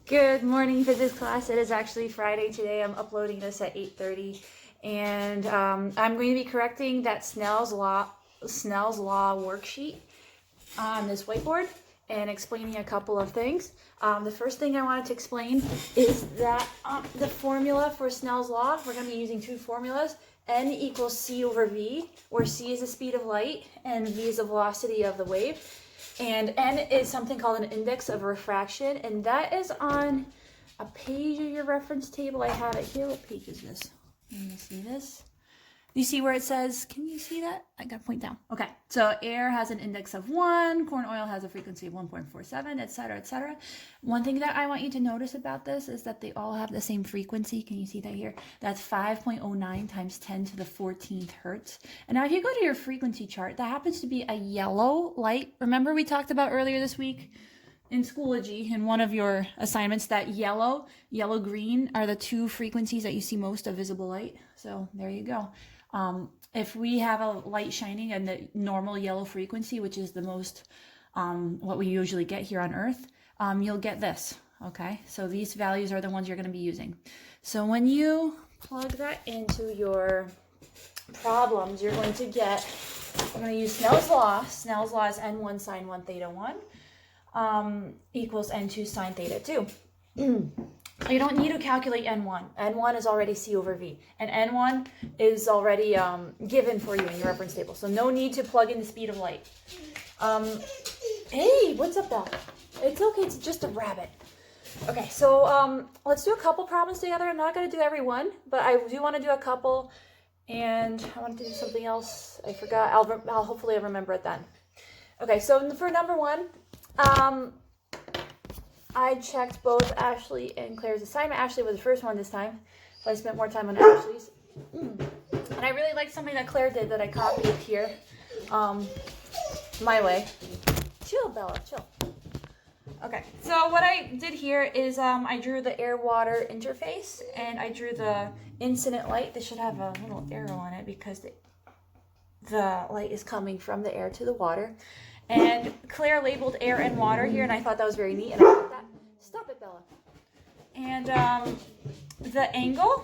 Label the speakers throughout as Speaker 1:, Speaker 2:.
Speaker 1: Good morning, physics class. It is actually Friday today. I'm uploading this at 8:30, and I'm going to be correcting that Snell's Law worksheet on this whiteboard and explaining a couple of things. The first thing I wanted to explain is that the formula for Snell's Law, we're going to be using two formulas. N equals C over V, where C is the speed of light and V is the velocity of the wave. And N is something called an index of refraction, and that is on a page of your reference table. I have it here. What page is this? Can you see this? You see where it says, can you see that? I got to point down. Okay, so air has an index of 1, corn oil has a frequency of 1.47, etc., etc. One thing that I want you to notice about this is that they all have the same frequency. Can you see that here? That's 5.09 times 10 to the 14th hertz. And now if you go to your frequency chart, that happens to be a yellow light. Remember we talked about earlier this week in Schoology, in one of your assignments, that yellow-green are the two frequencies that you see most of visible light. So there you go. If we have a light shining in the normal yellow frequency, which is the most, what we usually get here on Earth, you'll get this, okay? So these values are the ones you're going to be using. So when you plug that into your problems, you're going to get, I'm going to use Snell's Law. Snell's Law is N1 sine 1 theta 1 equals N2 sine theta 2. You don't need to calculate N1. N1 is already C over V. And N1 is already given for you in your reference table. So no need to plug in the speed of light. Hey, what's up, Belle? It's okay. It's just a rabbit. Okay, so let's do a couple problems together. I'm not going to do every one, but I do want to do a couple. And I wanted to do something else. I forgot. I'll hopefully remember it then. Okay, so for number one, I checked both Ashley and Claire's assignment. Ashley was the first one this time, so I spent more time on Ashley's. And I really liked something that Claire did that I copied here, my way. Chill, Bella, chill. Okay, so what I did here is I drew the air-water interface, and I drew the incident light. This should have a little arrow on it because the light is coming from the air to the water. And Claire labeled air and water here, and I thought that was very neat, and I like that. Stop it, Bella. And the angle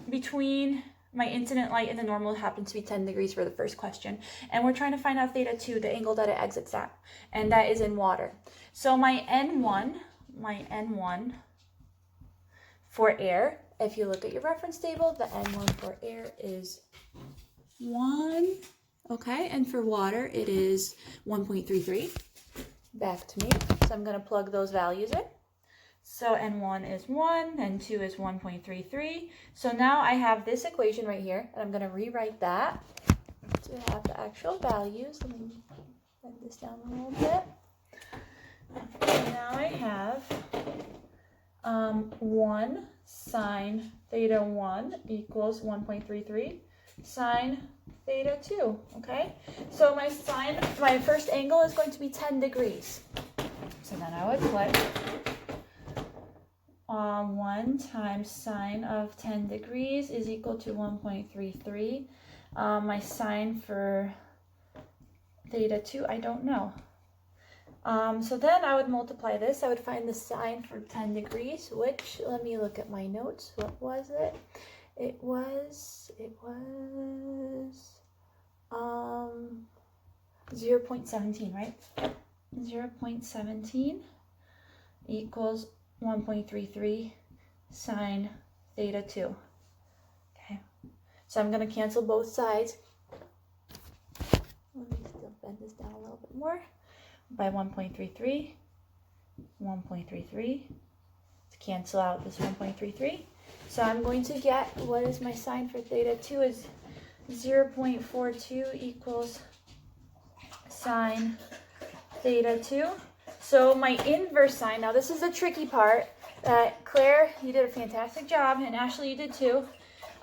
Speaker 1: between my incident light and the normal happens to be 10 degrees for the first question. And we're trying to find out theta 2, the angle that it exits at, and that is in water. So my N1 for air, if you look at your reference table, the N1 for air is 1. Okay, and for water, it is 1.33. Back to me. So I'm going to plug those values in. So N1 is 1, N2 is 1.33. So now I have this equation right here, and I'm going to rewrite that to have the actual values. Let me bend this down a little bit. So now I have 1 sine theta 1 equals 1.33 sine theta 2, okay? So my first angle is going to be 10 degrees. So then I would put 1 times sine of 10 degrees is equal to 1.33. My sine for theta 2, I don't know. So then I would multiply this. I would find the sine for 10 degrees, which, let me look at my notes. What was it? It was 0.17, right? 0.17 equals 1.33 sine theta 2. Okay, so I'm going to cancel both sides. Let me still bend this down a little bit more. By 1.33, 1.33, to cancel out this 1.33. So I'm going to get, what is my sine for theta 2 is 0.42 equals sine theta 2. So my inverse sine, now this is the tricky part. Claire, you did a fantastic job, and Ashley, you did too,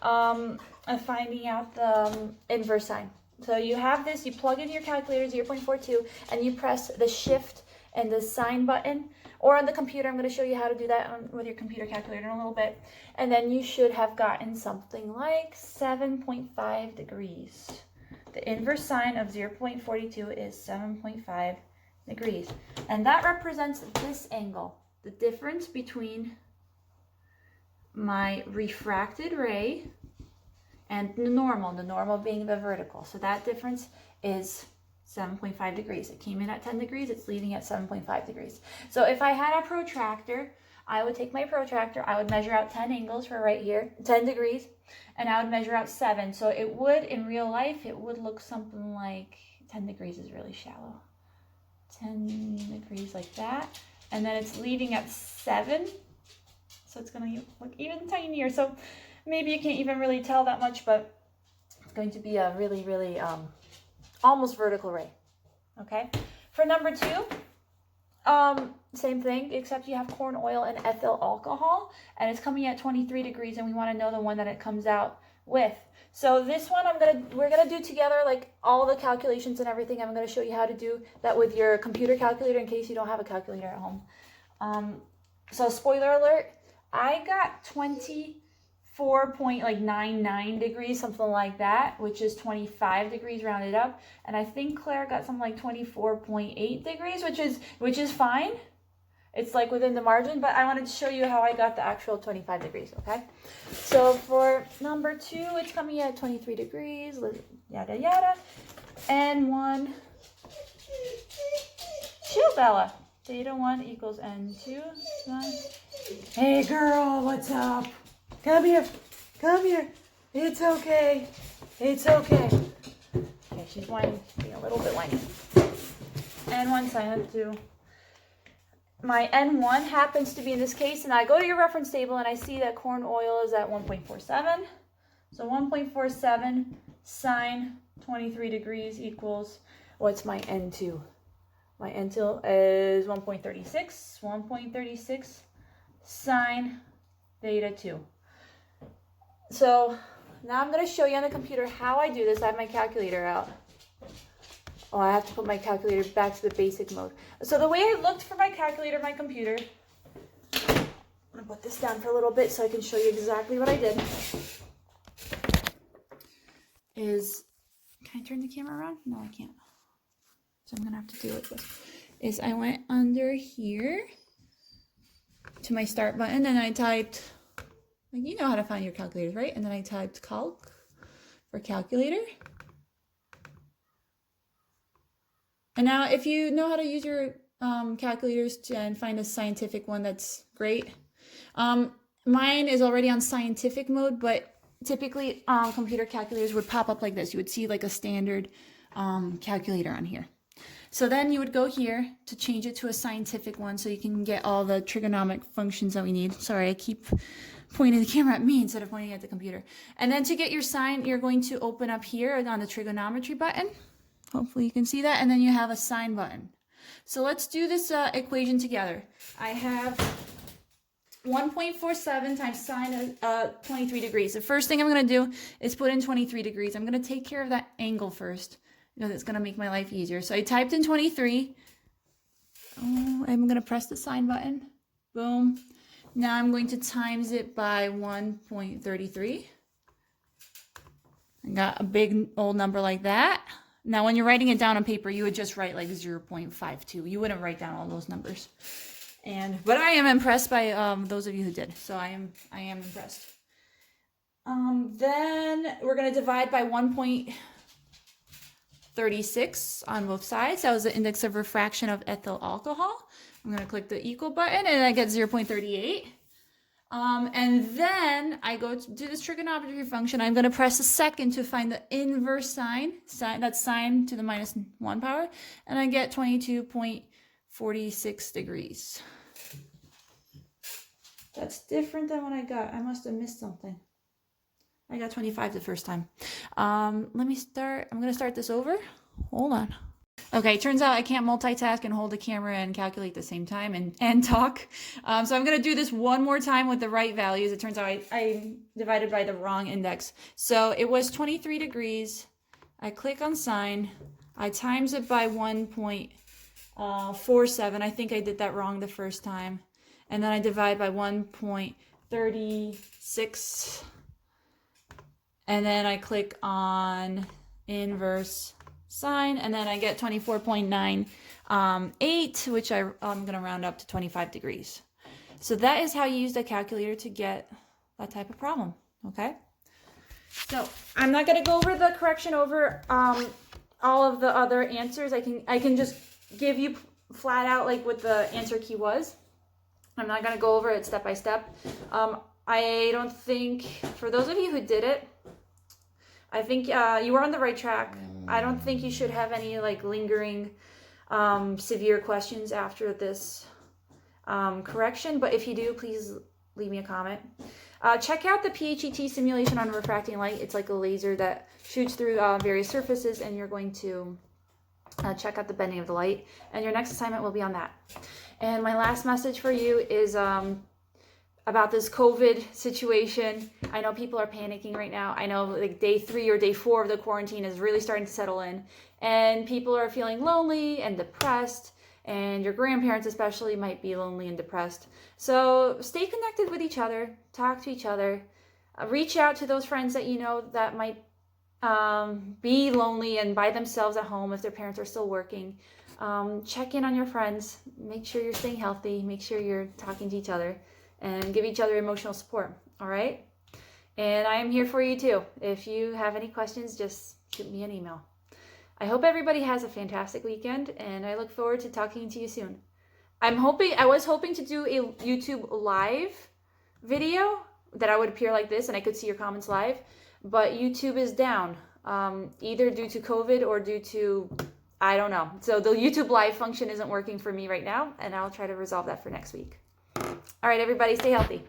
Speaker 1: of finding out the inverse sine. So you have this, you plug in your calculator, 0.42, and you press the shift and the sine button, or on the computer. I'm going to show you how to do that with your computer calculator in a little bit. And then you should have gotten something like 7.5 degrees. The inverse sine of 0.42 is 7.5 degrees. And that represents this angle. the difference between my refracted ray and the normal being the vertical. So that difference is 7.5 degrees. It came in at 10 degrees, it's leaving at 7.5 degrees. So if I had a protractor, I would take my protractor, I would measure out 10 angles for right here, 10 degrees, and I would measure out 7. So it would, in real life, it would look something like, 10 degrees is really shallow. 10 degrees like that. And then it's leaving at 7. So it's going to look even tinier. So maybe you can't even really tell that much, but it's going to be a really, really almost vertical ray. Okay. For number 2, same thing, except you have corn oil and ethyl alcohol, and it's coming at 23 degrees, and we want to know the one that it comes out with. So this one we're gonna do together, like all the calculations and everything. I'm gonna show you how to do that with your computer calculator in case you don't have a calculator at home. So spoiler alert, I got 24.99 degrees, something like that, which is 25 degrees rounded up. And I think Claire got something like 24.8 degrees, which is fine. It's like within the margin, but I wanted to show you how I got the actual 25 degrees, okay? So for number 2, it's coming at 23 degrees, yada yada. N1, chill Bella. Theta 1 equals N2. Hey girl, what's up? Come here. Come here. It's okay. It's okay. Okay, she's whining. She's being a little bit whiny. N1 sin 2. My N1 happens to be in this case, and I go to your reference table and I see that corn oil is at 1.47. So 1.47 sine 23 degrees equals, what's my N2? My N2 is 1.36. 1.36 sine theta 2. So now I'm going to show you on the computer how I do this. I have my calculator out. Oh, I have to put my calculator back to the basic mode. So the way I looked for my calculator on my computer, I'm going to put this down for a little bit so I can show you exactly what I did, is, can I turn the camera around? No, I can't. So I'm going to have to do it this. Is I went under here to my start button and I typed, like, you know how to find your calculators, right? And then I typed calc for calculator. And now if you know how to use your calculators and find a scientific one, that's great. Mine is already on scientific mode, but typically computer calculators would pop up like this. You would see like a standard calculator on here. So then you would go here to change it to a scientific one so you can get all the trigonomic functions that we need. Sorry, I keep pointing the camera at me instead of pointing at the computer. And then to get your sine, you're going to open up here on the trigonometry button. Hopefully you can see that. And then you have a sine button. So let's do this equation together. I have 1.47 times sine of 23 degrees. The first thing I'm going to do is put in 23 degrees. I'm going to take care of that angle first, because it's going to make my life easier. So I typed in 23. Oh, I'm going to press the sine button. Boom. Now I'm going to times it by 1.33. I got a big old number like that. Now, when you're writing it down on paper, you would just write like 0.52. You wouldn't write down all those numbers. But I am impressed by those of you who did. So I am impressed. Then we're going to divide by 1.36 on both sides. That was the index of refraction of ethyl alcohol. I'm going to click the equal button and I get 0.38. And then I go to do this trigonometry function. I'm going to press a second to find the inverse sine. That's sine to the minus 1 power. And I get 22.46 degrees. That's different than what I got. I must have missed something. I got 25 the first time. Let me start. I'm going to start this over. Hold on. Okay, turns out I can't multitask and hold the camera and calculate at the same time and talk. So I'm going to do this one more time with the right values. It turns out I divided by the wrong index. So it was 23 degrees. I click on sine. I times it by 1.47. I think I did that wrong the first time. And then I divide by 1.36. And then I click on inverse sine, and then I get 24.98, which I'm going to round up to 25 degrees. So that is how you use the calculator to get that type of problem, okay? So I'm not gonna go over the correction over all of the other answers. I can just give you flat out like what the answer key was. I'm not gonna go over it step by step. I don't think, for those of you who did it, I think you were on the right track. I don't think you should have any like lingering severe questions after this correction, but if you do, please leave me a comment. Check out the PHET simulation on refracting light. It's like a laser that shoots through various surfaces, and you're going to check out the bending of the light, and your next assignment will be on that. And my last message for you is about this COVID situation. I know people are panicking right now. I know like day 3 or day 4 of the quarantine is really starting to settle in, and people are feeling lonely and depressed, and your grandparents especially might be lonely and depressed. So stay connected with each other, talk to each other, reach out to those friends that you know that might be lonely and by themselves at home if their parents are still working. Check in on your friends, make sure you're staying healthy, make sure you're talking to each other, and give each other emotional support, all right? And I am here for you too. If you have any questions, just shoot me an email. I hope everybody has a fantastic weekend, and I look forward to talking to you soon. I was hoping to do a YouTube live video that I would appear like this and I could see your comments live, but YouTube is down, either due to COVID or due to, I don't know. So the YouTube live function isn't working for me right now, and I'll try to resolve that for next week. All right, everybody, stay healthy.